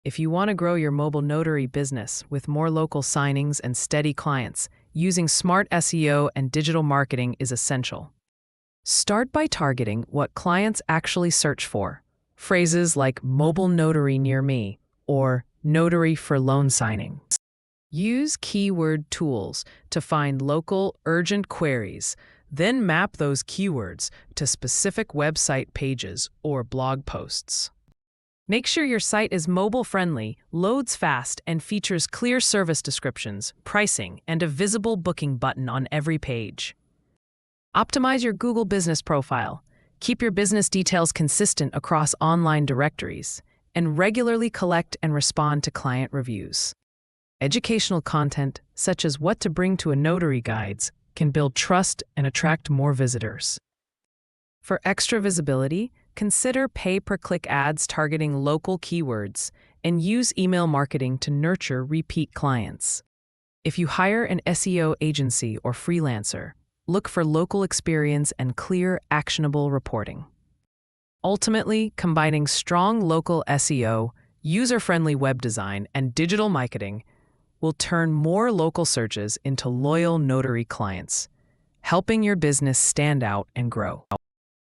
If you want to grow your mobile notary business with more local signings and steady clients, using smart SEO and digital marketing is essential. Start by targeting what clients actually search for. Phrases like mobile notary near me or notary for loan signing. Use keyword tools to find local, urgent queries, then map those keywords to specific website pages or blog posts. Make sure your site is mobile-friendly, loads fast, and features clear service descriptions, pricing, and a visible booking button on every page. Optimize your Google business profile. Keep your business details consistent across online directories, and regularly collect and respond to client reviews. Educational content, such as what to bring to a notary guides, can build trust and attract more visitors. For extra visibility, consider pay-per-click ads targeting local keywords and use email marketing to nurture repeat clients. If you hire an SEO agency or freelancer, look for local experience and clear, actionable reporting. Ultimately, combining strong local SEO, user-friendly web design, and digital marketing will turn more local searches into loyal notary clients, helping your business stand out and grow.